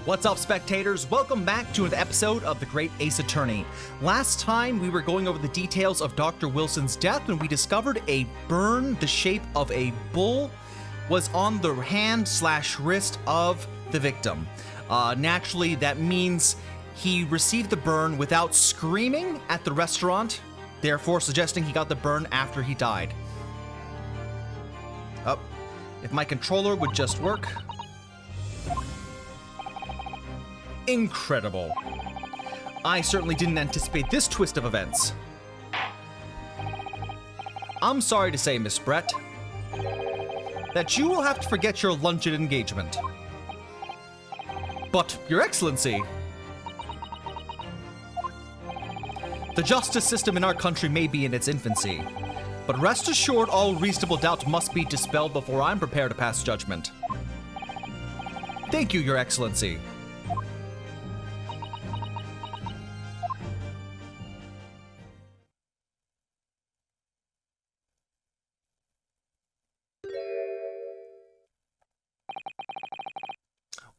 What's up, spectators? Welcome back to an episode of the Great Ace Attorney. Last time, we were going over the details of Dr. Wilson's death when we discovered a burn the shape of a bull was on the hand/wrist of the victim. Naturally, that means he received the burn without screaming at the restaurant, therefore suggesting he got the burn after he died. If my controller would just work. Incredible. I certainly didn't anticipate this twist of events. I'm sorry to say, Miss Brett, that you will have to forget your luncheon engagement. But, Your Excellency, the justice system in our country may be in its infancy, but rest assured all reasonable doubt must be dispelled before I'm prepared to pass judgment. Thank you, Your Excellency.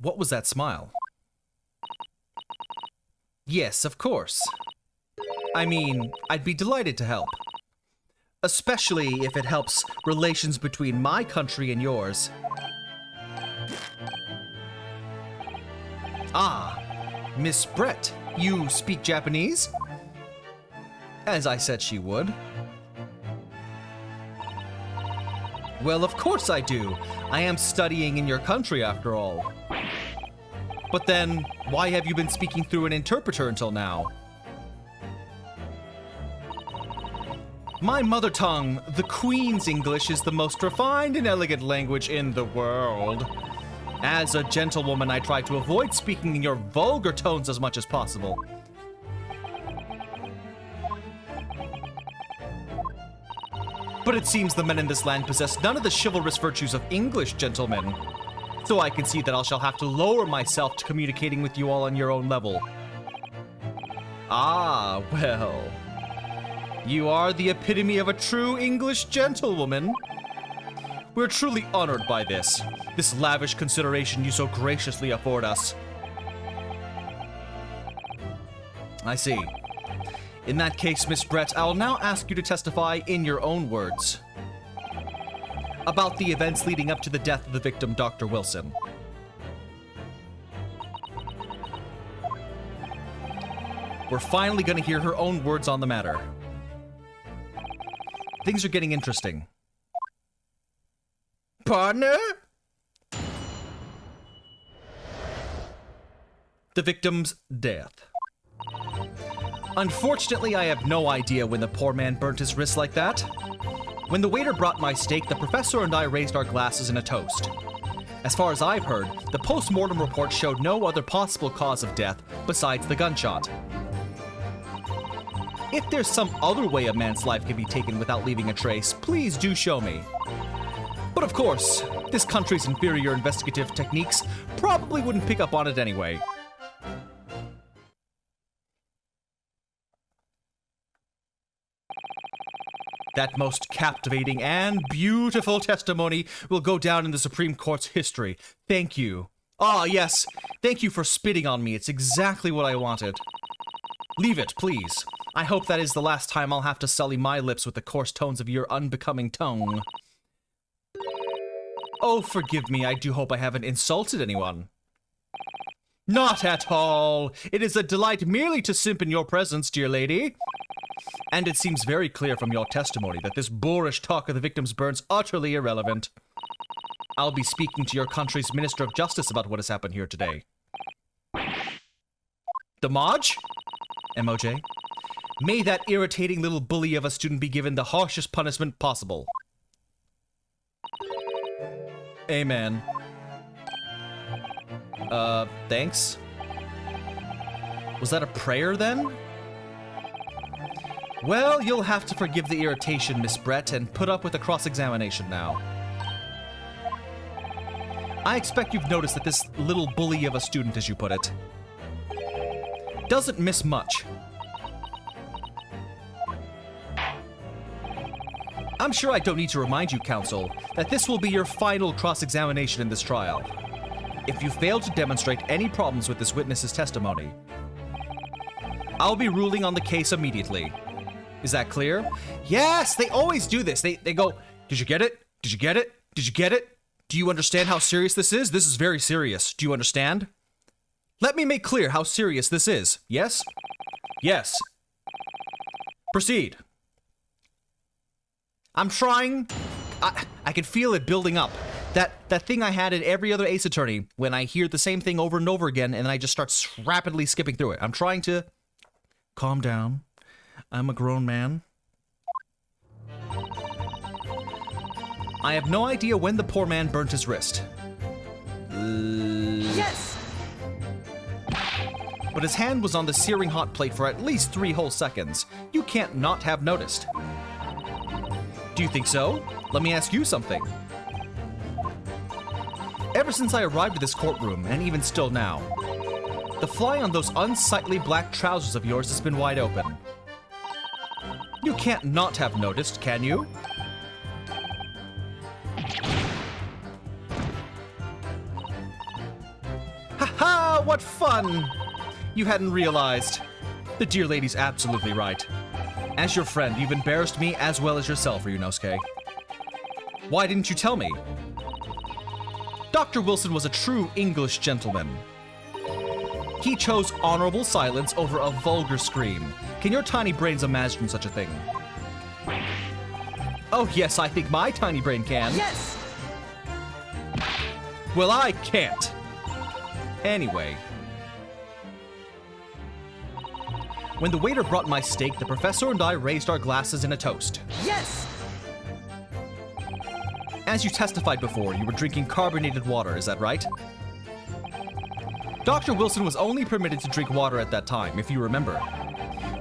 What was that smile? Yes, of course. I mean, I'd be delighted to help. Especially if it helps relations between my country and yours. Ah, Miss Brett, you speak Japanese? As I said she would. Well, of course I do. I am studying in your country after all. But then, why have you been speaking through an interpreter until now? My mother tongue, the Queen's English, is the most refined and elegant language in the world. As a gentlewoman, I try to avoid speaking in your vulgar tones as much as possible. But it seems the men in this land possess none of the chivalrous virtues of English gentlemen. So I can see that I shall have to lower myself to communicating with you all on your own level. Ah, well. You are the epitome of a true English gentlewoman. We're truly honored by this lavish consideration you so graciously afford us. I see. In that case, Miss Brett, I'll now ask you to testify in your own words about the events leading up to the death of the victim, Dr. Wilson. We're finally going to hear her own words on the matter. Things are getting interesting. Partner? The victim's death. Unfortunately, I have no idea when the poor man burnt his wrist like that. When the waiter brought my steak, the professor and I raised our glasses in a toast. As far as I've heard, the post-mortem report showed no other possible cause of death besides the gunshot. If there's some other way a man's life can be taken without leaving a trace, please do show me. But of course, this country's inferior investigative techniques probably wouldn't pick up on it anyway. That most captivating and beautiful testimony will go down in the Supreme Court's history. Thank you. Ah, yes. Thank you for spitting on me. It's exactly what I wanted. Leave it, please. I hope that is the last time I'll have to sully my lips with the coarse tones of your unbecoming tongue. Oh, forgive me. I do hope I haven't insulted anyone. Not at all. It is a delight merely to simp in your presence, dear lady. And it seems very clear from your testimony that this boorish talk of the victim's burns utterly irrelevant. I'll be speaking to your country's Minister of Justice about what has happened here today. The Moj? MOJ? May that irritating little bully of a student be given the harshest punishment possible. Amen. Thanks? Was that a prayer then? Well, you'll have to forgive the irritation, Miss Brett, and put up with the cross-examination now. I expect you've noticed that this little bully of a student, as you put it, doesn't miss much. I'm sure I don't need to remind you, counsel, that this will be your final cross-examination in this trial. If you fail to demonstrate any problems with this witness's testimony, I'll be ruling on the case immediately. Is that clear? Yes, they always do this. They go, did you get it? Did you get it? Did you get it? Do you understand how serious this is? This is very serious. Do you understand? Let me make clear how serious this is. Yes? Yes. Proceed. I'm trying. I can feel it building up. That thing I had in every other Ace Attorney when I hear the same thing over and over again and then I just start rapidly skipping through it. I'm trying to calm down. I'm a grown man. I have no idea when the poor man burnt his wrist. Yes! But his hand was on the searing hot plate for at least 3 whole seconds. You can't not have noticed. Do you think so? Let me ask you something. Ever since I arrived at this courtroom, and even still now, the fly on those unsightly black trousers of yours has been wide open. You can't not have noticed, can you? Ha-ha! What fun! You hadn't realized. The dear lady's absolutely right. As your friend, you've embarrassed me as well as yourself, Ryunosuke. Why didn't you tell me? Dr. Wilson was a true English gentleman. He chose honorable silence over a vulgar scream. Can your tiny brains imagine such a thing? Oh yes, I think my tiny brain can. Yes! Well, I can't. Anyway. When the waiter brought my steak, the professor and I raised our glasses in a toast. Yes! As you testified before, you were drinking carbonated water, is that right? Dr. Wilson was only permitted to drink water at that time, if you remember.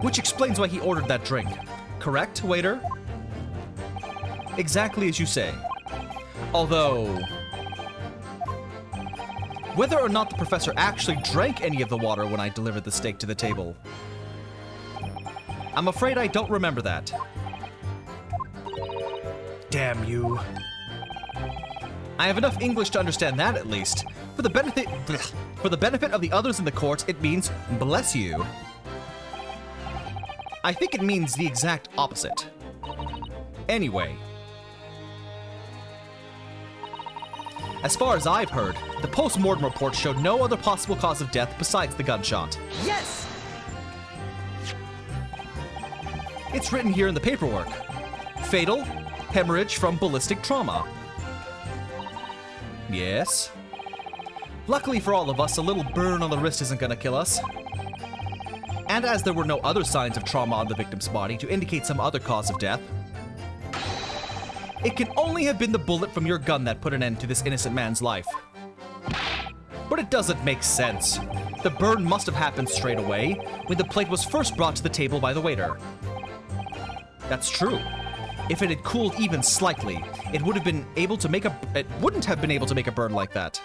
Which explains why he ordered that drink. Correct, waiter? Exactly as you say. Although, whether or not the professor actually drank any of the water when I delivered the steak to the table, I'm afraid I don't remember that. Damn you. I have enough English to understand that, at least. For the benefit of the others in the court, it means bless you. I think it means the exact opposite. Anyway. As far as I've heard, the post-mortem report showed no other possible cause of death besides the gunshot. Yes! It's written here in the paperwork. Fatal hemorrhage from ballistic trauma. Yes. Luckily for all of us, a little burn on the wrist isn't gonna kill us. And as there were no other signs of trauma on the victim's body to indicate some other cause of death, it can only have been the bullet from your gun that put an end to this innocent man's life. But it doesn't make sense. The burn must have happened straight away, when the plate was first brought to the table by the waiter. That's true. If it had cooled even slightly, it wouldn't have been able to make a burn like that.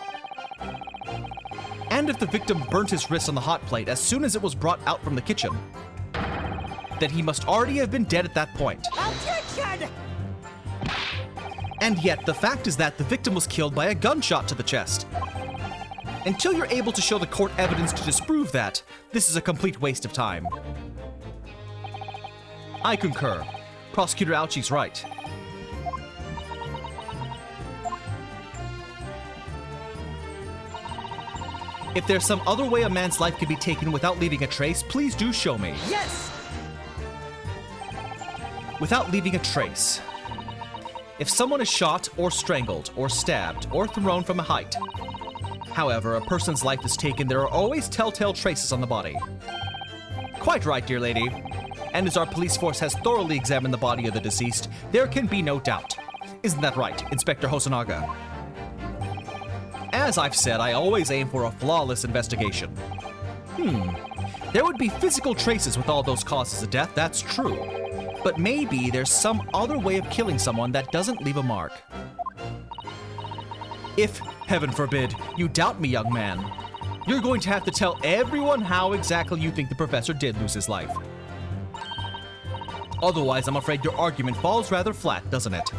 And if the victim burnt his wrist on the hot plate as soon as it was brought out from the kitchen, then he must already have been dead at that point. Objection! And yet, the fact is that the victim was killed by a gunshot to the chest. Until you're able to show the court evidence to disprove that, this is a complete waste of time. I concur. Prosecutor Ouchie's right. If there's some other way a man's life can be taken without leaving a trace, please do show me. Yes! Without leaving a trace. If someone is shot, or strangled, or stabbed, or thrown from a height, however, a person's life is taken, there are always telltale traces on the body. Quite right, dear lady. And as our police force has thoroughly examined the body of the deceased, there can be no doubt. Isn't that right, Inspector Hosonaga? As I've said, I always aim for a flawless investigation. There would be physical traces with all those causes of death, that's true. But maybe there's some other way of killing someone that doesn't leave a mark. If, heaven forbid, you doubt me, young man, you're going to have to tell everyone how exactly you think the professor did lose his life. Otherwise, I'm afraid your argument falls rather flat, doesn't it?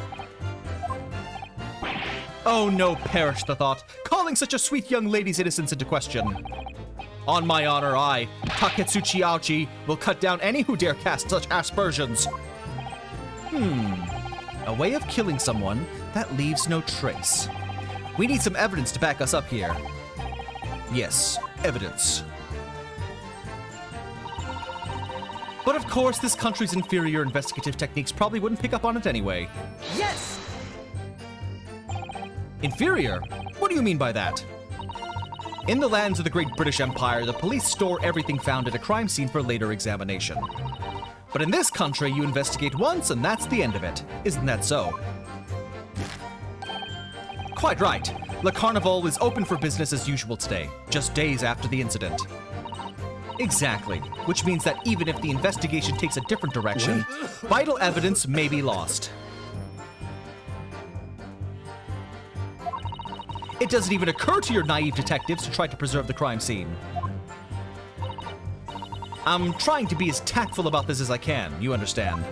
Oh no, perish the thought, calling such a sweet young lady's innocence into question. On my honor, I, Taketsuchi Aochi, will cut down any who dare cast such aspersions. A way of killing someone that leaves no trace. We need some evidence to back us up here. Yes, evidence. But of course, this country's inferior investigative techniques probably wouldn't pick up on it anyway. Yes! Inferior? What do you mean by that? In the lands of the Great British Empire, the police store everything found at a crime scene for later examination. But in this country, you investigate once and that's the end of it. Isn't that so? Quite right. Le Carnival is open for business as usual today, just days after the incident. Exactly, which means that even if the investigation takes a different direction, vital evidence may be lost. It doesn't even occur to your naive detectives to try to preserve the crime scene. I'm trying to be as tactful about this as I can, you understand.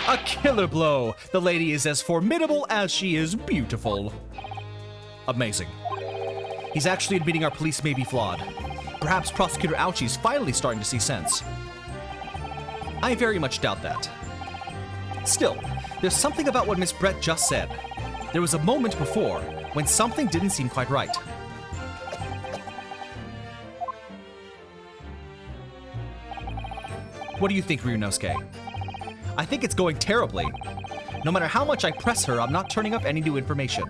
A killer blow! The lady is as formidable as she is beautiful. Amazing. He's actually admitting our police may be flawed. Perhaps Prosecutor Aochi's finally starting to see sense. I very much doubt that. Still, there's something about what Miss Brett just said. There was a moment before when something didn't seem quite right. What do you think, Ryunosuke? I think it's going terribly. No matter how much I press her, I'm not turning up any new information.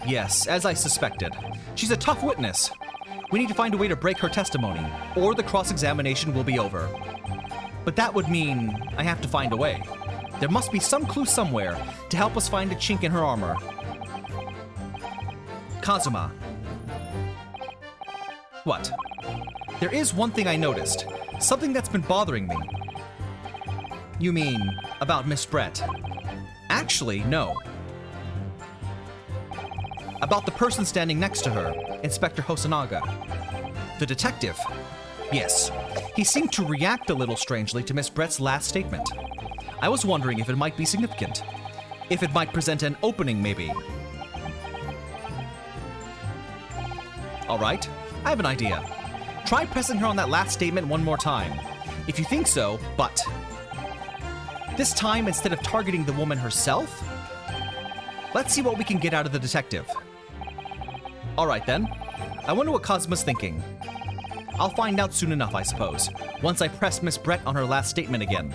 Yes, as I suspected. She's a tough witness. We need to find a way to break her testimony, or the cross-examination will be over. But that would mean I have to find a way. There must be some clue somewhere to help us find a chink in her armor. Kazuma. What? There is one thing I noticed. Something that's been bothering me. You mean about Miss Brett? Actually, no. About the person standing next to her, Inspector Hosonaga. The detective. Yes, he seemed to react a little strangely to Miss Brett's last statement. I was wondering if it might be significant. If it might present an opening, maybe. All right, I have an idea. Try pressing her on that last statement one more time. If you think so, but... this time, instead of targeting the woman herself, let's see what we can get out of the detective. All right, then. I wonder what Kazuma's thinking. I'll find out soon enough, I suppose, once I press Miss Brett on her last statement again.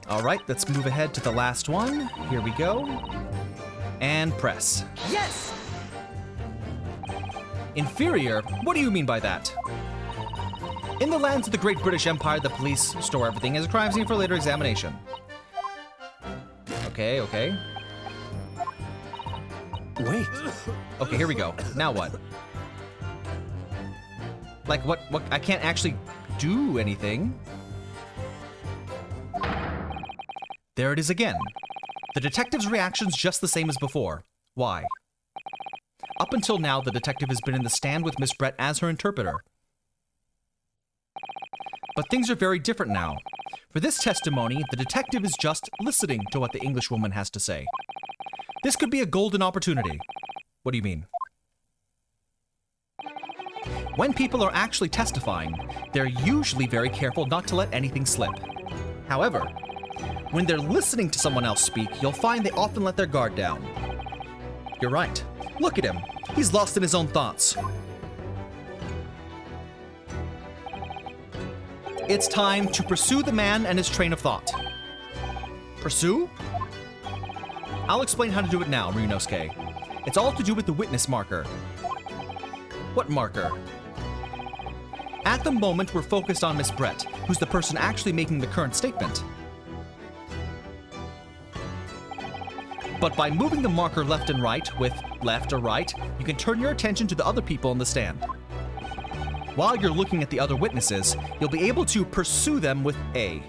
All right, let's move ahead to the last one. Here we go. And press. Yes! Inferior? What do you mean by that? In the lands of the Great British Empire, the police store everything as a crime scene for later examination. Okay. Wait. Okay, here we go. Now what? Like, what? I can't actually do anything. There it is again. The detective's reaction's just the same as before. Why? Up until now, the detective has been in the stand with Miss Brett as her interpreter. But things are very different now. For this testimony, the detective is just listening to what the Englishwoman has to say. This could be a golden opportunity. What do you mean? When people are actually testifying, they're usually very careful not to let anything slip. However, when they're listening to someone else speak, you'll find they often let their guard down. You're right. Look at him. He's lost in his own thoughts. It's time to pursue the man and his train of thought. Pursue? I'll explain how to do it now, Ryunosuke. It's all to do with the witness marker. What marker? At the moment, we're focused on Miss Brett, who's the person actually making the current statement. But by moving the marker left and right, with left or right, you can turn your attention to the other people in the stand. While you're looking at the other witnesses, you'll be able to pursue them with A.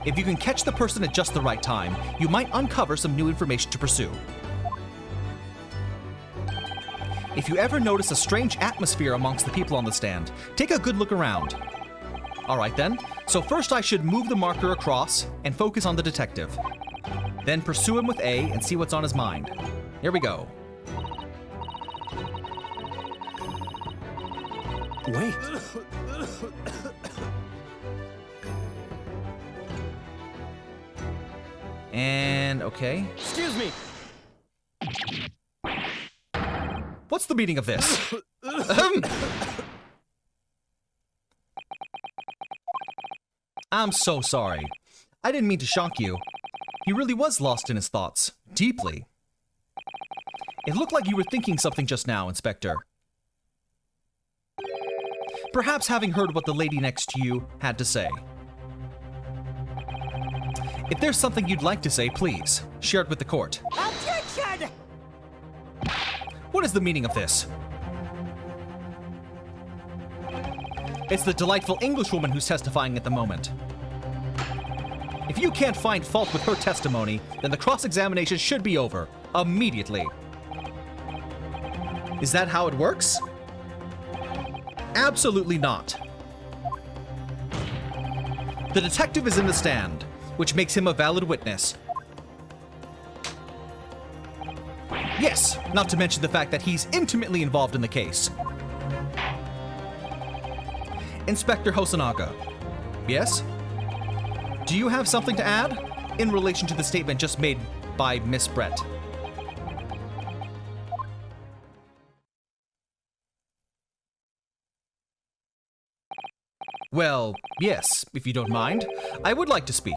If you can catch the person at just the right time, you might uncover some new information to pursue. If you ever notice a strange atmosphere amongst the people on the stand, take a good look around. Alright then. So first I should move the marker across and focus on the detective. Then pursue him with A and see what's on his mind. Here we go. Wait. And okay. Excuse me. What's the meaning of this? I'm so sorry. I didn't mean to shock you. He really was lost in his thoughts. Deeply. It looked like you were thinking something just now, Inspector. Perhaps having heard what the lady next to you had to say. If there's something you'd like to say, please, share it with the court. Objection! What is the meaning of this? It's the delightful Englishwoman who's testifying at the moment. If you can't find fault with her testimony, then the cross-examination should be over. Immediately. Is that how it works? Absolutely not. The detective is in the stand, which makes him a valid witness. Yes, not to mention the fact that he's intimately involved in the case. Inspector Hosonaga. Yes? Do you have something to add in relation to the statement just made by Miss Brett? Well, yes, if you don't mind. I would like to speak.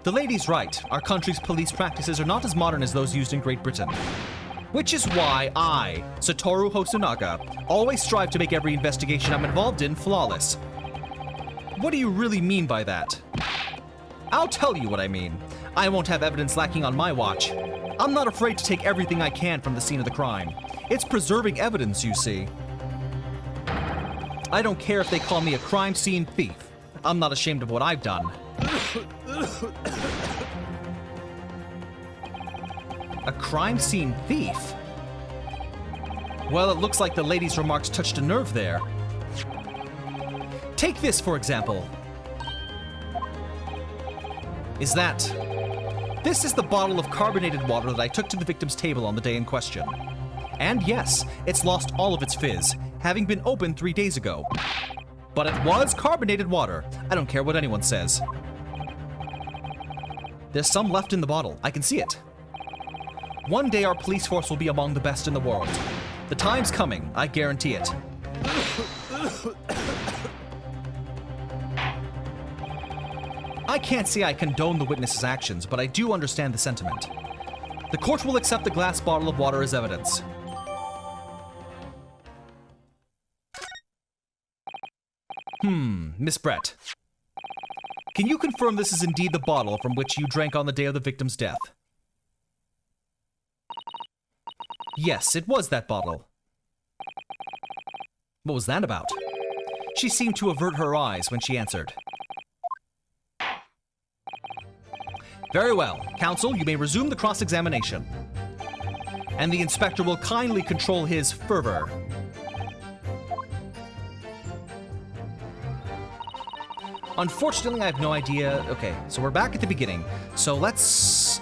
The lady's right. Our country's police practices are not as modern as those used in Great Britain. Which is why I, Satoru Hosonaga, always strive to make every investigation I'm involved in flawless. What do you really mean by that? I'll tell you what I mean. I won't have evidence lacking on my watch. I'm not afraid to take everything I can from the scene of the crime. It's preserving evidence, you see. I don't care if they call me a crime scene thief. I'm not ashamed of what I've done. A crime scene thief? Well, it looks like the lady's remarks touched a nerve there. Take this, for example. This is the bottle of carbonated water that I took to the victim's table on the day in question. And yes, it's lost all of its fizz, having been opened 3 days ago. But it was carbonated water. I don't care what anyone says. There's some left in the bottle. I can see it. One day our police force will be among the best in the world. The time's coming, I guarantee it. I can't say I condone the witness's actions, but I do understand the sentiment. The court will accept the glass bottle of water as evidence. Miss Brett. Can you confirm this is indeed the bottle from which you drank on the day of the victim's death? Yes, it was that bottle. What was that about? She seemed to avert her eyes when she answered. Very well. Counsel, you may resume the cross-examination. And the inspector will kindly control his fervor. Unfortunately, I have no idea. Okay, so we're back at the beginning. So let's...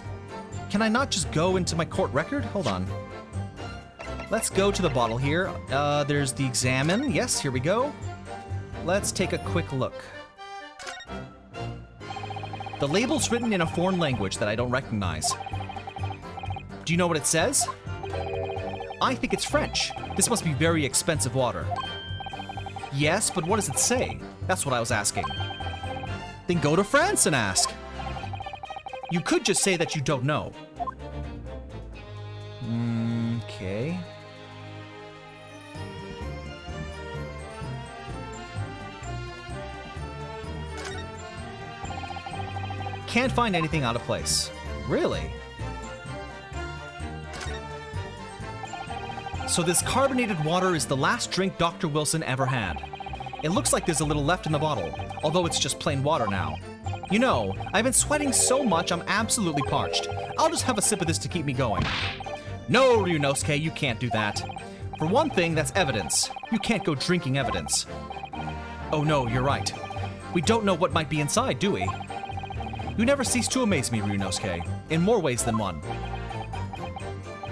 Can I not just go into my court record? Hold on. Let's go to the bottle here. There's the examine. Yes, here we go. Let's take a quick look. The label's written in a foreign language that I don't recognize. Do you know what it says? I think it's French. This must be very expensive water. Yes, but what does it say? That's what I was asking. Then go to France and ask. You could just say that you don't know. Okay. Can't find anything out of place. Really? So this carbonated water is the last drink Dr. Wilson ever had. It looks like there's a little left in the bottle, although it's just plain water now. You know, I've been sweating so much I'm absolutely parched. I'll just have a sip of this to keep me going. No, Ryunosuke, you can't do that. For one thing, that's evidence. You can't go drinking evidence. Oh no, you're right. We don't know what might be inside, do we? You never cease to amaze me, Ryunosuke, in more ways than one.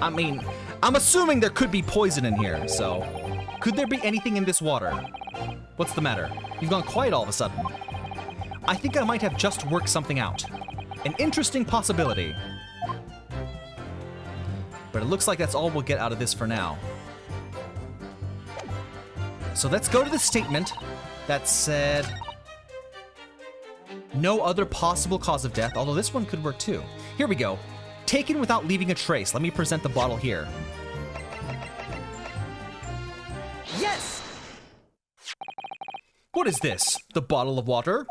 I mean, I'm assuming there could be poison in here, so... Could there be anything in this water? What's the matter? You've gone quiet all of a sudden. I think I might have just worked something out. An interesting possibility. But it looks like that's all we'll get out of this for now. So let's go to the statement that said... No other possible cause of death, although this one could work too. Here we go. Taken without leaving a trace. Let me present the bottle here. Yes! What is this? The bottle of water?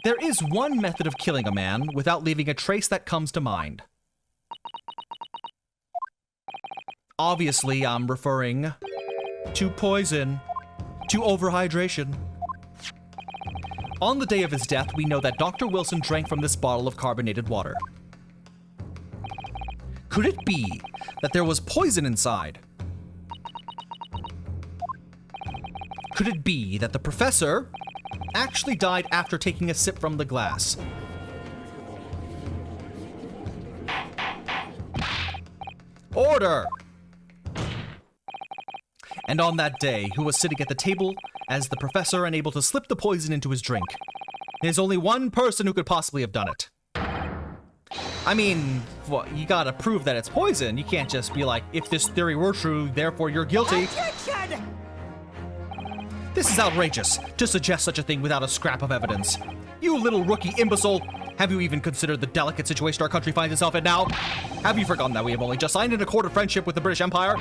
There is one method of killing a man without leaving a trace that comes to mind. Obviously, I'm referring to poison, to overhydration. On the day of his death, we know that Dr. Wilson drank from this bottle of carbonated water. Could it be that there was poison inside? Could it be that the professor actually died after taking a sip from the glass? Order! And on that day, who was sitting at the table as the professor and able to slip the poison into his drink? There's only one person who could possibly have done it. I mean, well, you gotta prove that it's poison. You can't just be like, if this theory were true, therefore you're guilty. Objection! This is outrageous, to suggest such a thing without a scrap of evidence. You little rookie imbecile! Have you even considered the delicate situation our country finds itself in now? Have you forgotten that we have only just signed an accord of friendship with the British Empire?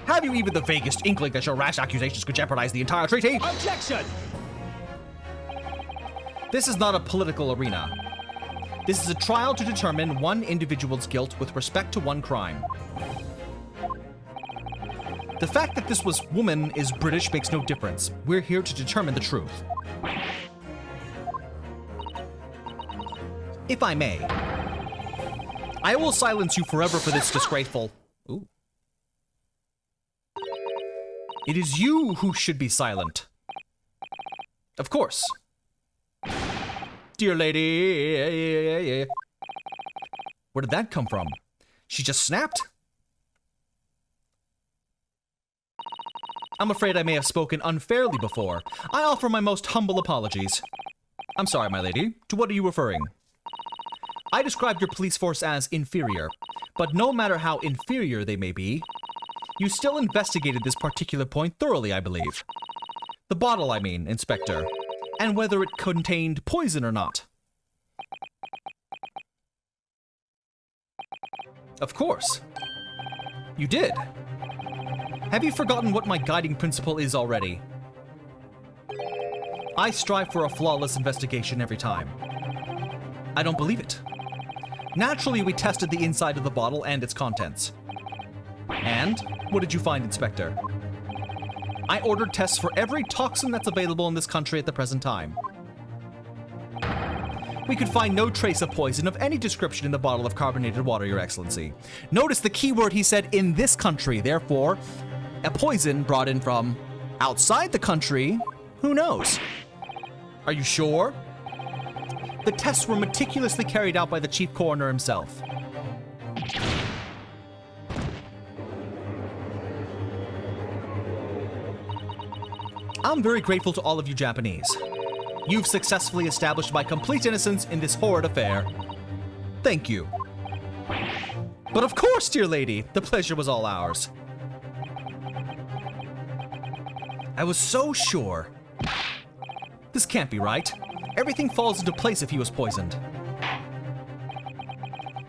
Have you even the vaguest inkling that your rash accusations could jeopardize the entire treaty? Objection! This is not a political arena. This is a trial to determine one individual's guilt with respect to one crime. The fact that this woman is British makes no difference. We're here to determine the truth. If I may, I will silence you forever for this disgraceful... Ooh. It is you who should be silent. Of course. Dear lady... Where did that come from? She just snapped? I'm afraid I may have spoken unfairly before. I offer my most humble apologies. I'm sorry, my lady. To what are you referring? I described your police force as inferior, but no matter how inferior they may be, you still investigated this particular point thoroughly, I believe. The bottle, I mean, Inspector, and whether it contained poison or not. Of course. You did. Have you forgotten what my guiding principle is already? I strive for a flawless investigation every time. I don't believe it. Naturally, we tested the inside of the bottle and its contents. And what did you find, Inspector? I ordered tests for every toxin that's available in this country at the present time. We could find no trace of poison of any description in the bottle of carbonated water, Your Excellency. Notice the key word he said, in this country. Therefore, a poison brought in from outside the country, who knows? Are you sure? The tests were meticulously carried out by the chief coroner himself. I'm very grateful to all of you Japanese. You've successfully established my complete innocence in this horrid affair. Thank you. But of course, dear lady, the pleasure was all ours. I was so sure. This can't be right. Everything falls into place if he was poisoned.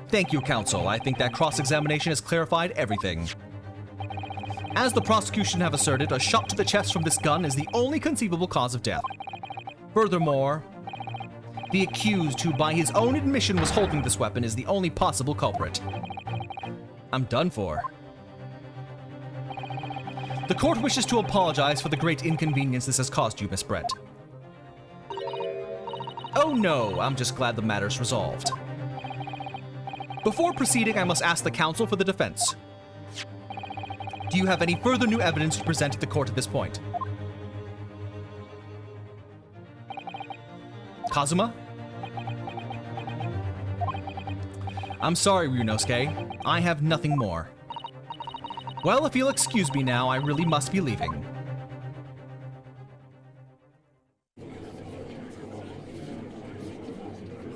Thank you, counsel. I think that cross-examination has clarified everything. As the prosecution have asserted, a shot to the chest from this gun is the only conceivable cause of death. Furthermore, the accused, who by his own admission was holding this weapon, is the only possible culprit. I'm done for. The court wishes to apologize for the great inconvenience this has caused you, Miss Brett. Oh no, I'm just glad the matter's resolved. Before proceeding, I must ask the counsel for the defense. Do you have any further new evidence to present to the court at this point? Kazuma? I'm sorry, Ryunosuke. I have nothing more. Well, if you'll excuse me now, I really must be leaving.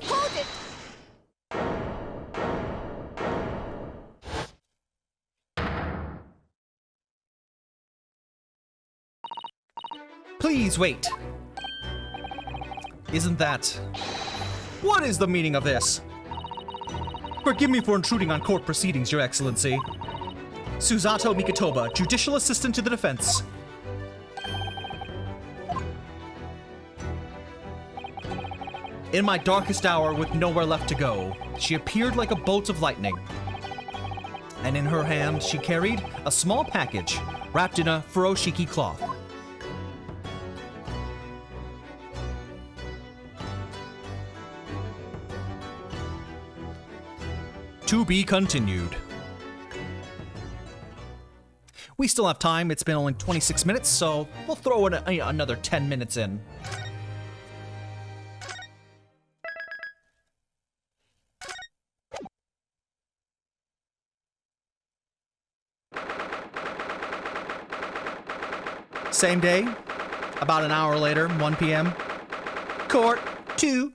Hold it! Please wait. Isn't that... What is the meaning of this? Forgive me for intruding on court proceedings, Your Excellency. Susato Mikotoba, Judicial Assistant to the Defense. In my darkest hour, with nowhere left to go, she appeared like a bolt of lightning. And in her hand, she carried a small package wrapped in a furoshiki cloth. To be continued. We still have time. It's been only 26 minutes, so we'll throw in another 10 minutes in. Same day, about an hour later, 1 p.m. Court 2.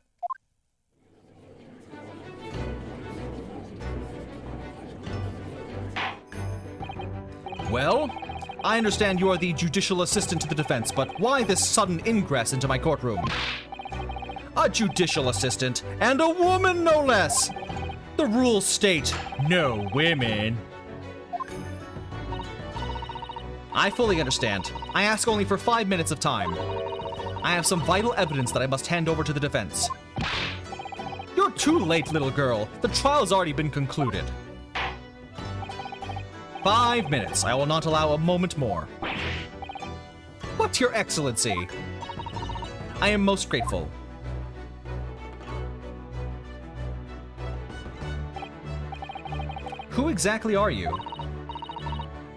Well, I understand you are the judicial assistant to the defense, but why this sudden ingress into my courtroom? A judicial assistant, and a woman no less! The rules state, no women. I fully understand. I ask only for 5 minutes of time. I have some vital evidence that I must hand over to the defense. You're too late, little girl. The trial's already been concluded. 5 minutes. I will not allow a moment more. What, Your Excellency? I am most grateful. Who exactly are you?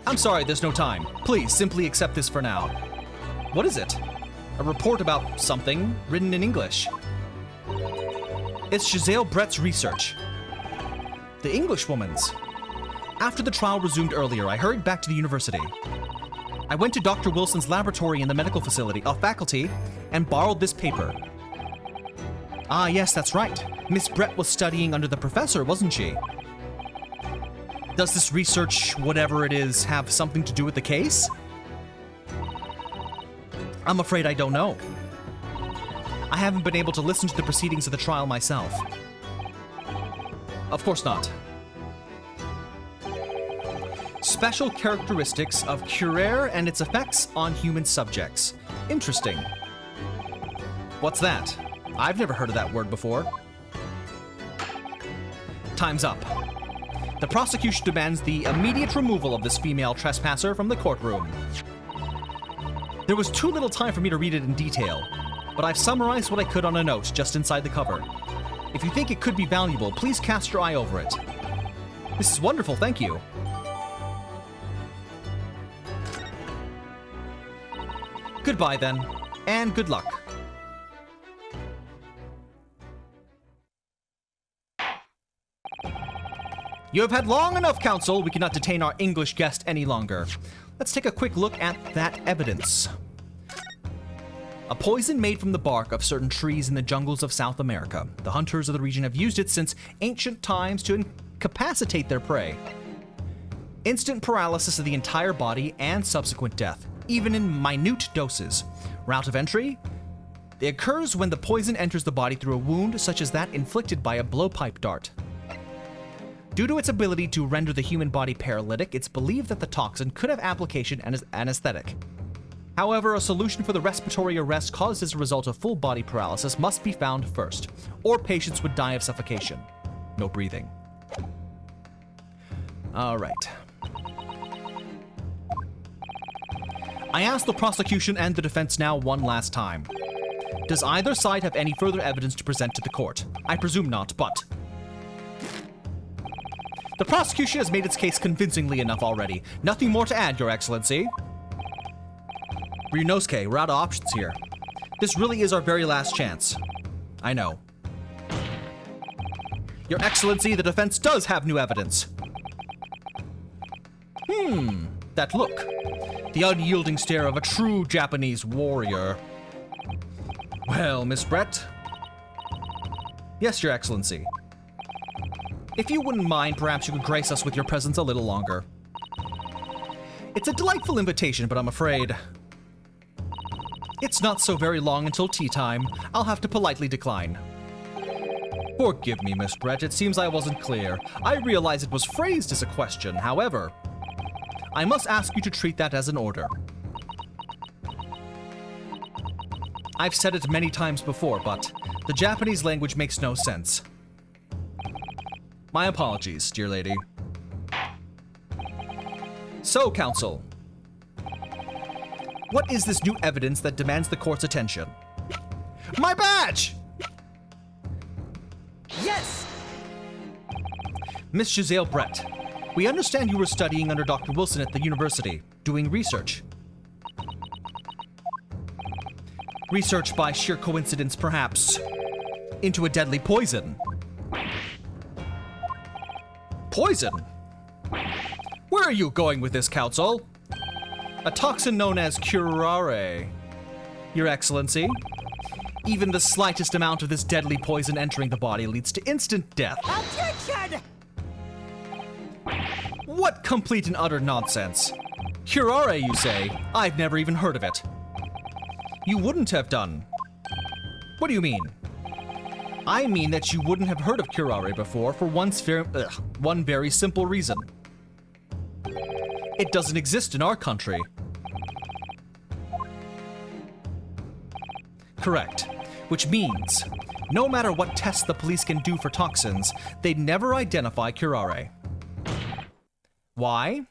I'm sorry, there's no time. Please, simply accept this for now. What is it? A report about something written in English. It's Giselle Brett's research. The Englishwoman's. After the trial resumed earlier, I hurried back to the university. I went to Dr. Wilson's laboratory in the medical faculty, and borrowed this paper. Ah, yes, that's right. Miss Brett was studying under the professor, wasn't she? Does this research, whatever it is, have something to do with the case? I'm afraid I don't know. I haven't been able to listen to the proceedings of the trial myself. Of course not. Special characteristics of Curare and its effects on human subjects. Interesting. What's that? I've never heard of that word before. Time's up. The prosecution demands the immediate removal of this female trespasser from the courtroom. There was too little time for me to read it in detail, but I've summarized what I could on a note just inside the cover. If you think it could be valuable, please cast your eye over it. This is wonderful, thank you. Goodbye then, and good luck. You have had long enough, counsel. We cannot detain our English guest any longer. Let's take a quick look at that evidence. A poison made from the bark of certain trees in the jungles of South America. The hunters of the region have used it since ancient times to incapacitate their prey. Instant paralysis of the entire body and subsequent death, even in minute doses. Route of entry? It occurs when the poison enters the body through a wound such as that inflicted by a blowpipe dart. Due to its ability to render the human body paralytic, it's believed that the toxin could have application as anesthetic. However, a solution for the respiratory arrest caused as a result of full body paralysis must be found first, or patients would die of suffocation. No breathing. All right. I ask the prosecution and the defense now one last time. Does either side have any further evidence to present to the court? I presume not, but... The prosecution has made its case convincingly enough already. Nothing more to add, Your Excellency. Ryunosuke, we're out of options here. This really is our very last chance. I know. Your Excellency, the defense does have new evidence. That look. The unyielding stare of a true Japanese warrior. Well, Miss Brett. Yes, Your Excellency. If you wouldn't mind, perhaps you could grace us with your presence a little longer. It's a delightful invitation, but I'm afraid it's not so very long until tea time. I'll have to politely decline. Forgive me, Miss Brett. It seems I wasn't clear. I realize it was phrased as a question. However, I must ask you to treat that as an order. I've said it many times before, but the Japanese language makes no sense. My apologies, dear lady. So, counsel, what is this new evidence that demands the court's attention? My badge! Yes! Miss Giselle Brett, we understand you were studying under Dr. Wilson at the university, doing research. Research by sheer coincidence, perhaps, into a deadly poison. Poison? Where are you going with this, counsel? A toxin known as Curare. Your Excellency, even the slightest amount of this deadly poison entering the body leads to instant death. Objection! What complete and utter nonsense. Curare, you say? I've never even heard of it. You wouldn't have done. What do you mean? I mean that you wouldn't have heard of Curare before for one very simple reason. It doesn't exist in our country. Correct. Which means, no matter what tests the police can do for toxins, they'd never identify Curare. Why?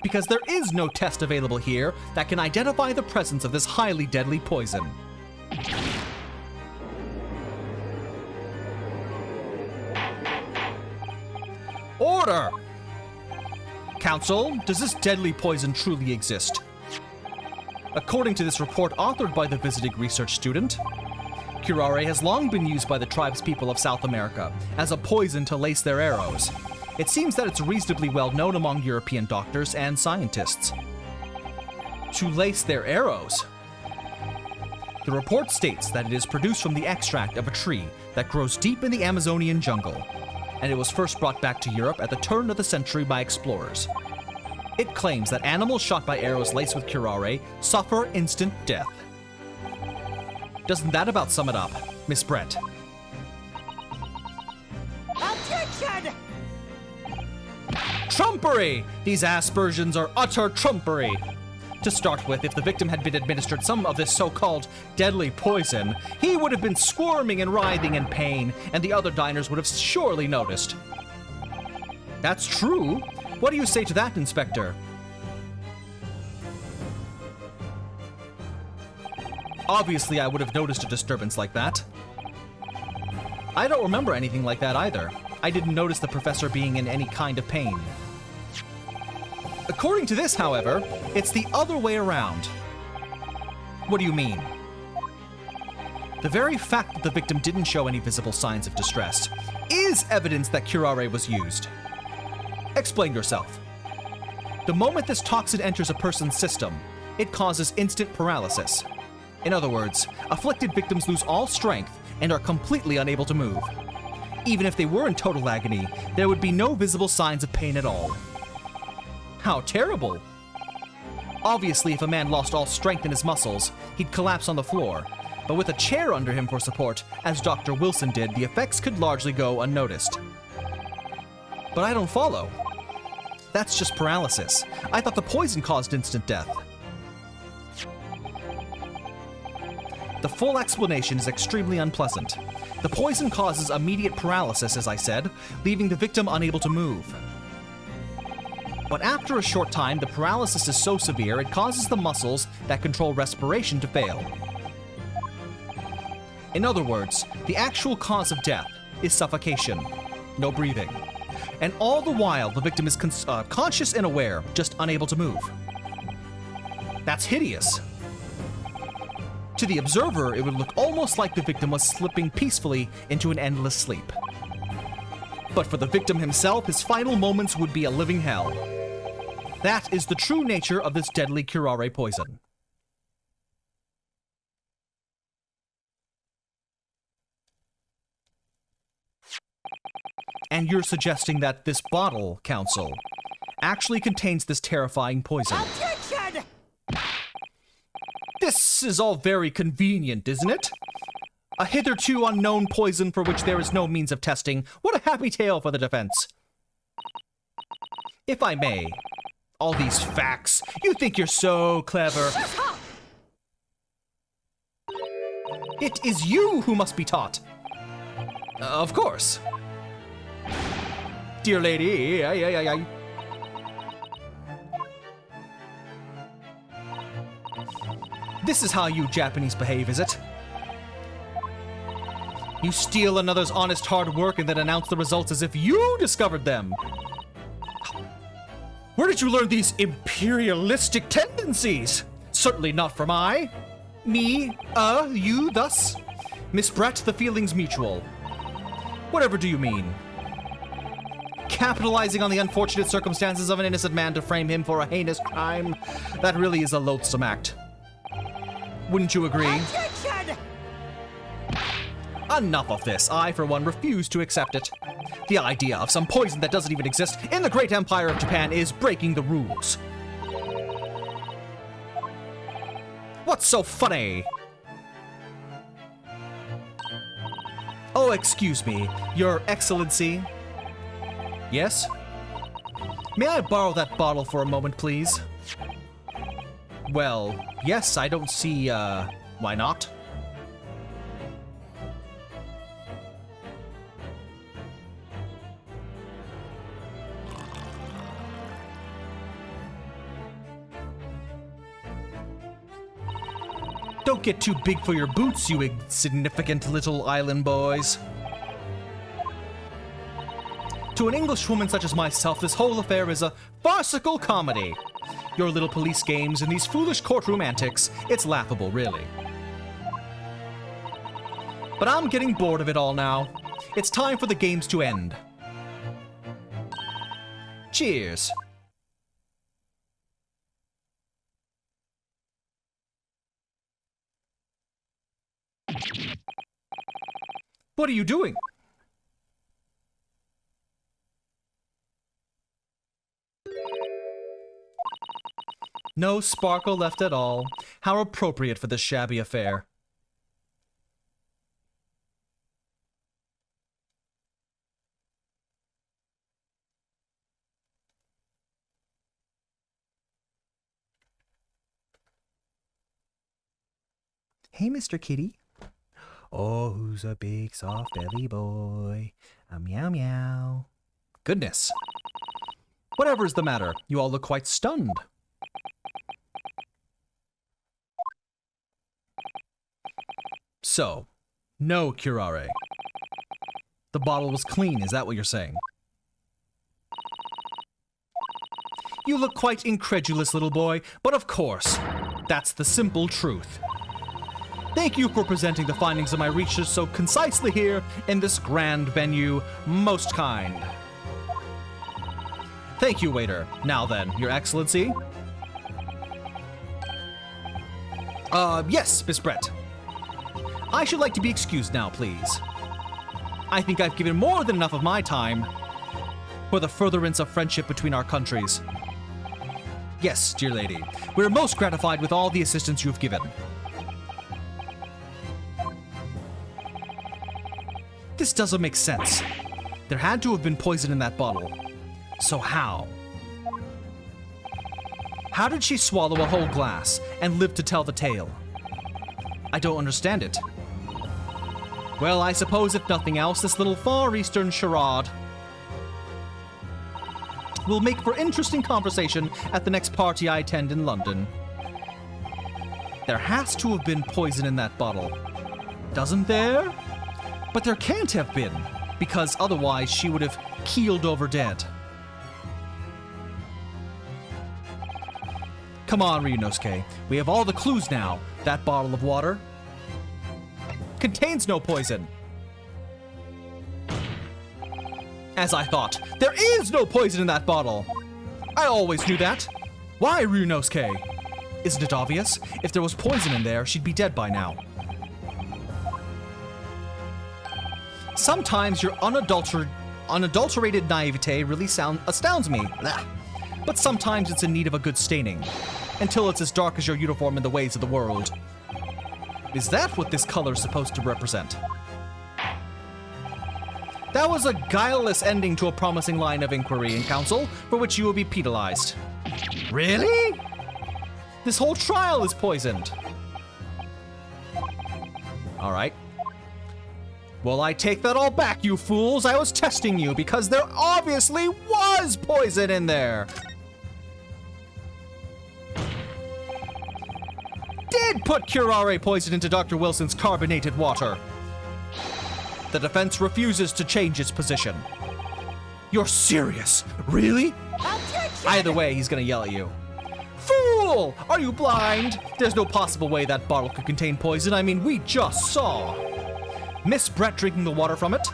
Because there is no test available here that can identify the presence of this highly deadly poison. Order! Counsel, does this deadly poison truly exist? According to this report authored by the visiting research student, Curare has long been used by the tribespeople of South America as a poison to lace their arrows. It seems that it's reasonably well known among European doctors and scientists. To lace their arrows? The report states that it is produced from the extract of a tree that grows deep in the Amazonian jungle, and it was first brought back to Europe at the turn of the century by explorers. It claims that animals shot by arrows laced with Curare suffer instant death. Doesn't that about sum it up, Miss Brett? Objection! Trumpery! These aspersions are utter trumpery! To start with, if the victim had been administered some of this so-called deadly poison, he would have been squirming and writhing in pain, and the other diners would have surely noticed. That's true. What do you say to that, Inspector? Obviously, I would have noticed a disturbance like that. I don't remember anything like that either. I didn't notice the professor being in any kind of pain. According to this, however, it's the other way around. What do you mean? The very fact that the victim didn't show any visible signs of distress is evidence that Curare was used. Explain yourself. The moment this toxin enters a person's system, it causes instant paralysis. In other words, afflicted victims lose all strength and are completely unable to move. Even if they were in total agony, there would be no visible signs of pain at all. How terrible! Obviously, if a man lost all strength in his muscles, he'd collapse on the floor. But with a chair under him for support, as Dr. Wilson did, the effects could largely go unnoticed. But I don't follow. That's just paralysis. I thought the poison caused instant death. The full explanation is extremely unpleasant. The poison causes immediate paralysis, as I said, leaving the victim unable to move. But after a short time, the paralysis is so severe it causes the muscles that control respiration to fail. In other words, the actual cause of death is suffocation, no breathing. And all the while, the victim is conscious and aware, just unable to move. That's hideous. To the observer, it would look almost like the victim was slipping peacefully into an endless sleep. But for the victim himself, his final moments would be a living hell. That is the true nature of this deadly curare poison. And you're suggesting that this bottle, Counsel, actually contains this terrifying poison. Objection! This is all very convenient, isn't it? A hitherto unknown poison for which there is no means of testing. What a happy tale for the defense. If I may, all these facts, you think you're so clever. It is you who must be taught. Of course. Dear lady, This is how you Japanese behave, is it? You steal another's honest hard work and then announce the results as if you discovered them. Where did you learn these imperialistic tendencies? Certainly not from me, you, thus. Miss Brett, the feeling's mutual. Whatever do you mean? Capitalizing on the unfortunate circumstances of an innocent man to frame him for a heinous crime? That really is a loathsome act. Wouldn't you agree? Objection! Enough of this. I, for one, refuse to accept it. The idea of some poison that doesn't even exist in the great empire of Japan is breaking the rules. What's so funny? Oh, excuse me, Your Excellency. Yes? May I borrow that bottle for a moment, please? Well, yes, I don't see, why not? Don't get too big for your boots, you insignificant little island boys. To an Englishwoman such as myself, this whole affair is a farcical comedy. Your little police games and these foolish courtroom antics, it's laughable, really. But I'm getting bored of it all now. It's time for the games to end. Cheers. What are you doing? No sparkle left at all. How appropriate for this shabby affair. Hey, Mr. Kitty. Oh, who's a big soft belly boy? A meow meow. Goodness. Whatever's the matter, you all look quite stunned. So, no curare. The bottle was clean, is that what you're saying? You look quite incredulous, little boy, but of course, that's the simple truth. Thank you for presenting the findings of my research so concisely here in this grand venue. Most kind. Thank you, waiter. Now then, Your Excellency. Yes, Miss Brett. I should like to be excused now, please. I think I've given more than enough of my time for the furtherance of friendship between our countries. Yes, dear lady. We're most gratified with all the assistance you have given. This doesn't make sense. There had to have been poison in that bottle. So how? How did she swallow a whole glass and live to tell the tale? I don't understand it. Well, I suppose if nothing else, this little Far Eastern charade will make for interesting conversation at the next party I attend in London. There has to have been poison in that bottle. Doesn't there? But there can't have been. because otherwise she would have keeled over dead. Come on, Ryunosuke. We have all the clues now. That bottle of water contains no poison. As I thought, there is no poison in that bottle. I always knew that. Why, Ryunosuke? Isn't it obvious? If there was poison in there, she'd be dead by now. Sometimes your unadulterated naivete really astounds me. Blah. But sometimes it's in need of a good staining. Until it's as dark as your uniform in the ways of the world. Is that what this color is supposed to represent? That was a guileless ending to a promising line of inquiry and counsel, for which you will be penalized. Really? This whole trial is poisoned. Alright. Well, I take that all back, you fools. I was testing you because there obviously was poison in there. Did put Curare poison into Dr. Wilson's carbonated water. The defense refuses to change its position. You're serious? Really? Either way, he's gonna yell at you. Fool! Are you blind? There's no possible way that bottle could contain poison. I mean, we just saw Miss Brett drinking the water from it.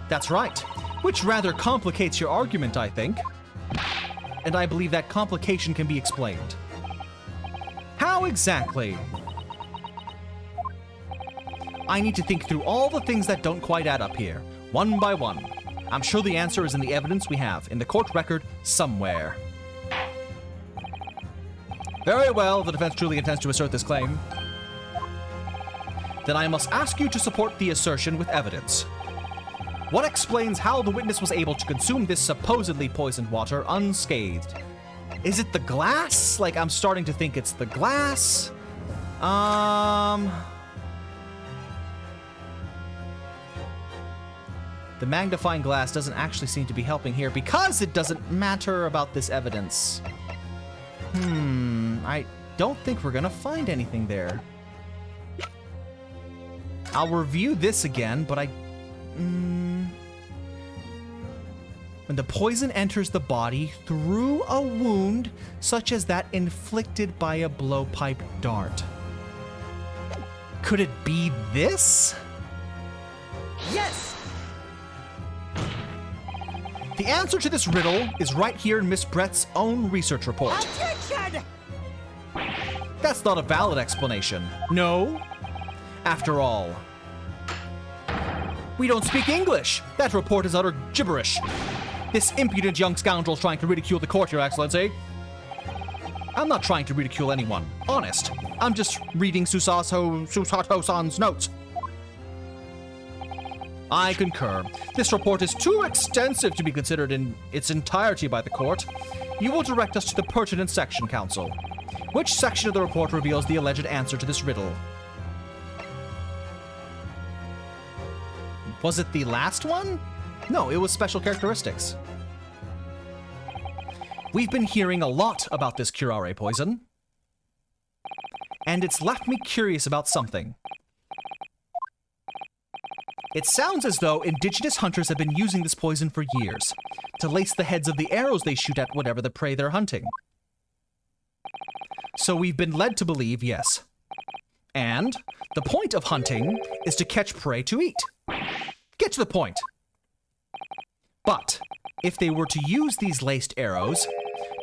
That's right. Which rather complicates your argument, I think. And I believe that complication can be explained. How exactly? I need to think through all the things that don't quite add up here, one by one. I'm sure the answer is in the evidence we have, in the court record, somewhere. Very well, the defense truly intends to assert this claim. Then I must ask you to support the assertion with evidence. What explains how the witness was able to consume this supposedly poisoned water unscathed? Is it the glass? Like, I'm starting to think it's the glass. The magnifying glass doesn't actually seem to be helping here because it doesn't matter about this evidence. I don't think we're gonna find anything there. I'll review this again, but when the poison enters the body through a wound such as that inflicted by a blowpipe dart. Could it be this? Yes! The answer to this riddle is right here in Miss Brett's own research report. Objection! That's not a valid explanation. No? After all, we don't speak English. That report is utter gibberish. This impudent young scoundrel's trying to ridicule the court, Your Excellency. I'm not trying to ridicule anyone. Honest. I'm just reading Susato-san's notes. I concur. This report is too extensive to be considered in its entirety by the court. You will direct us to the pertinent section, counsel. Which section of the report reveals the alleged answer to this riddle? Was it the last one? No, it was special characteristics. We've been hearing a lot about this Curare poison, and it's left me curious about something. It sounds as though indigenous hunters have been using this poison for years to lace the heads of the arrows they shoot at whatever the prey they're hunting. So we've been led to believe, yes. And the point of hunting is to catch prey to eat. Get to the point. But if they were to use these laced arrows,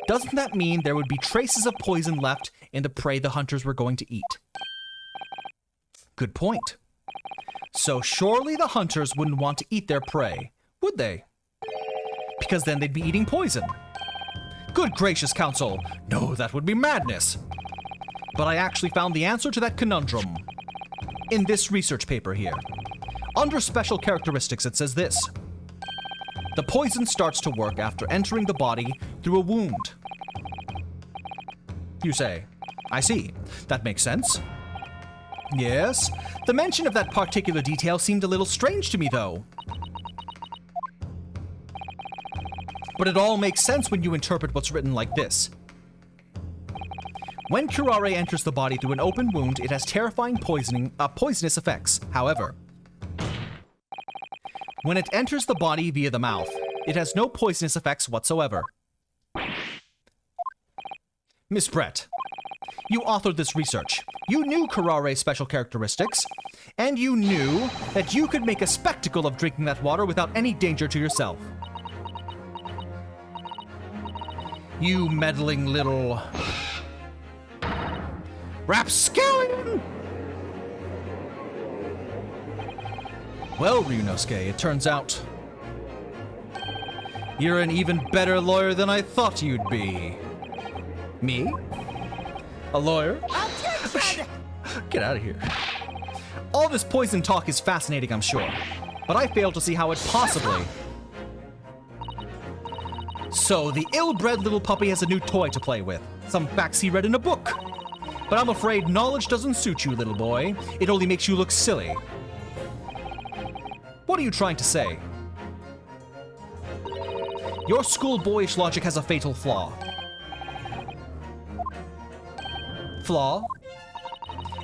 doesn't that mean there would be traces of poison left in the prey the hunters were going to eat? Good point. So surely the hunters wouldn't want to eat their prey, would they? Because then they'd be eating poison. Good gracious, counsel. No, that would be madness. But I actually found the answer to that conundrum in this research paper here. Under special characteristics, it says this. The poison starts to work after entering the body through a wound. You say, I see. That makes sense. Yes. The mention of that particular detail seemed a little strange to me, though. But it all makes sense when you interpret what's written like this. When Curare enters the body through an open wound, it has terrifying poisonous effects. However, When it enters the body via the mouth, it has no poisonous effects whatsoever. Miss Brett, you authored this research. You knew Kurare's special characteristics, and you knew that you could make a spectacle of drinking that water without any danger to yourself. You meddling little... rapscallion! Well, Ryunosuke, it turns out you're an even better lawyer than I thought you'd be. Me? A lawyer? Objection! Get out of here. All this poison talk is fascinating, I'm sure, but I fail to see how it possibly... So, the ill-bred little puppy has a new toy to play with. Some facts he read in a book. But I'm afraid knowledge doesn't suit you, little boy. It only makes you look silly. What are you trying to say? Your schoolboyish logic has a fatal flaw. Flaw?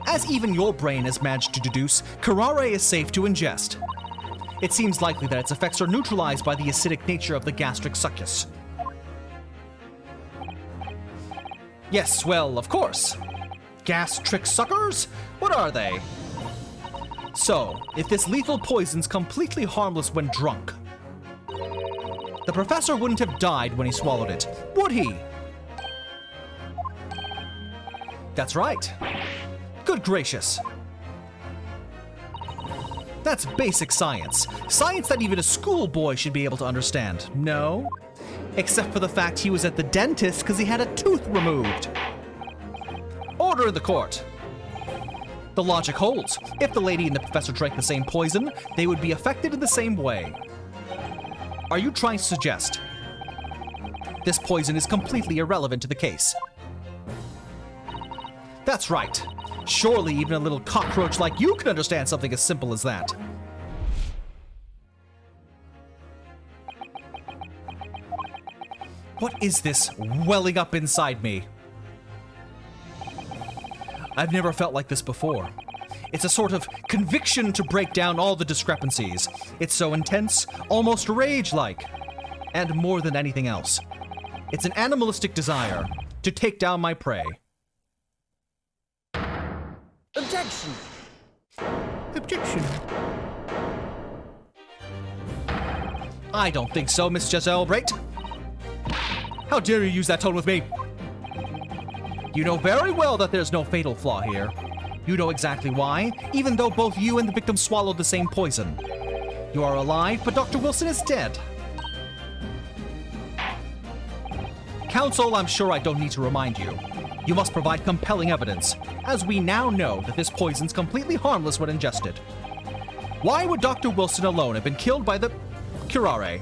As even your brain has managed to deduce, Curare is safe to ingest. It seems likely that its effects are neutralized by the acidic nature of the gastric succus. Yes, well, of course. Gastric suckers? What are they? So, if this lethal poison's completely harmless when drunk, the professor wouldn't have died when he swallowed it, would he? That's right. Good gracious. That's basic science. Science that even a schoolboy should be able to understand. No? Except for the fact he was at the dentist because he had a tooth removed. Order in the court. The logic holds. If the lady and the professor drank the same poison, they would be affected in the same way. Are you trying to suggest this poison is completely irrelevant to the case? That's right. Surely even a little cockroach like you can understand something as simple as that. What is this welling up inside me? I've never felt like this before. It's a sort of conviction to break down all the discrepancies. It's so intense, almost rage-like. And more than anything else, it's an animalistic desire to take down my prey. Objection! Objection. I don't think so, Miss Giselle Bright. How dare you use that tone with me? You know very well that there's no fatal flaw here. You know exactly why, even though both you and the victim swallowed the same poison. You are alive, but Dr. Wilson is dead. Counsel, I'm sure I don't need to remind you. You must provide compelling evidence, as we now know that this poison's completely harmless when ingested. Why would Dr. Wilson alone have been killed by the Curare?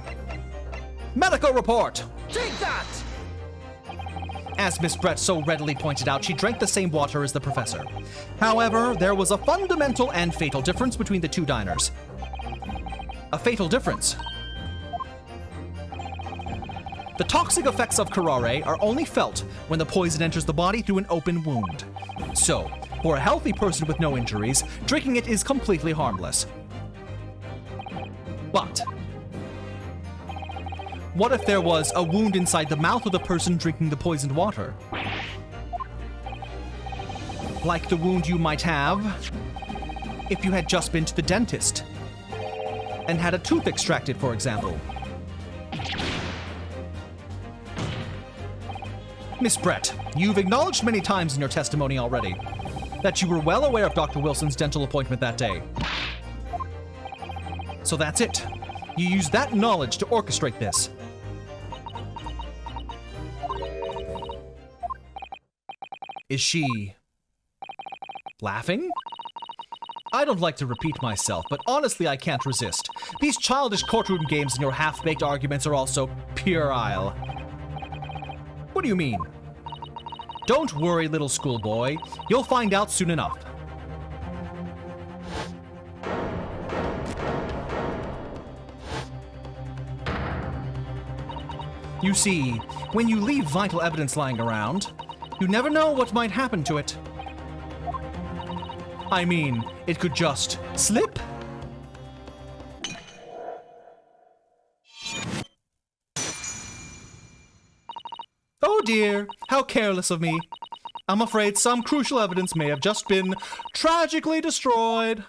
Medical report! Take that! As Miss Brett so readily pointed out, she drank the same water as the professor. However, there was a fundamental and fatal difference between the two diners. A fatal difference. The toxic effects of Curare are only felt when the poison enters the body through an open wound. So, for a healthy person with no injuries, drinking it is completely harmless. But what if there was a wound inside the mouth of the person drinking the poisoned water? Like the wound you might have if you had just been to the dentist and had a tooth extracted, for example. Miss Brett, you've acknowledged many times in your testimony already that you were well aware of Dr. Wilson's dental appointment that day. So that's it. You used that knowledge to orchestrate this. Is she laughing? I don't like to repeat myself, but honestly I can't resist. These childish courtroom games and your half-baked arguments are also puerile. What do you mean? Don't worry, little schoolboy. You'll find out soon enough. You see, when you leave vital evidence lying around, you never know what might happen to it. I mean, it could just slip. dear, how careless of me. I'm afraid some crucial evidence may have just been tragically destroyed.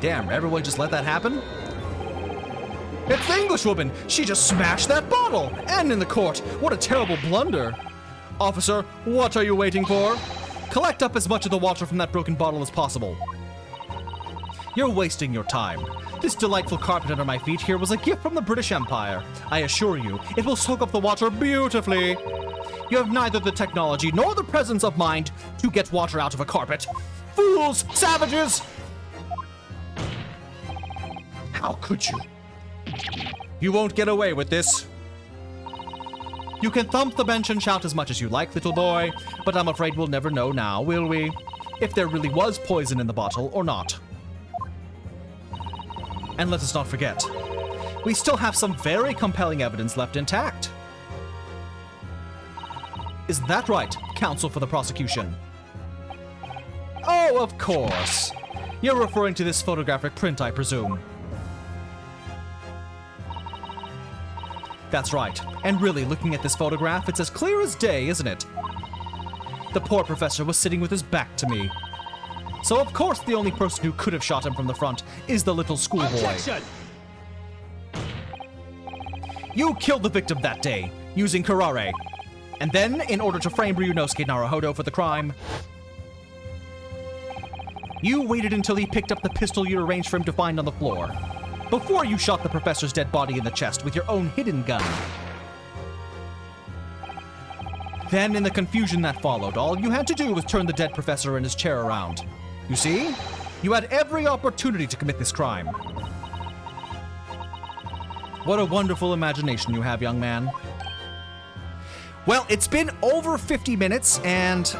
Damn, everyone just let that happen? It's the Englishwoman! She just smashed that bottle! And in the court! What a terrible blunder! Officer, what are you waiting for? Collect up as much of the water from that broken bottle as possible. You're wasting your time. This delightful carpet under my feet here was a gift from the British Empire. I assure you, it will soak up the water beautifully. You have neither the technology nor the presence of mind to get water out of a carpet. Fools! Savages! How could you? You won't get away with this. You can thump the bench and shout as much as you like, little boy, but I'm afraid we'll never know now, will we? If there really was poison in the bottle or not. And let us not forget, we still have some very compelling evidence left intact. Isn't that right, counsel for the prosecution? Oh, of course. You're referring to this photographic print, I presume. That's right. And really, looking at this photograph, it's as clear as day, isn't it? The poor professor was sitting with his back to me. So of course the only person who could have shot him from the front is the little schoolboy. Objection! You killed the victim that day, using Curare. And then, in order to frame Ryunosuke Naruhodo for the crime, you waited until he picked up the pistol you arranged for him to find on the floor, before you shot the professor's dead body in the chest with your own hidden gun. Then, in the confusion that followed, all you had to do was turn the dead professor and his chair around. You see? You had every opportunity to commit this crime. What a wonderful imagination you have, young man. Well, it's been over 50 minutes, and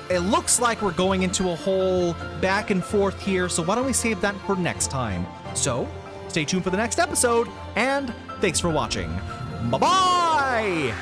it looks like we're going into a whole back and forth here, so why don't we save that for next time? So, stay tuned for the next episode, and thanks for watching. Bye-bye!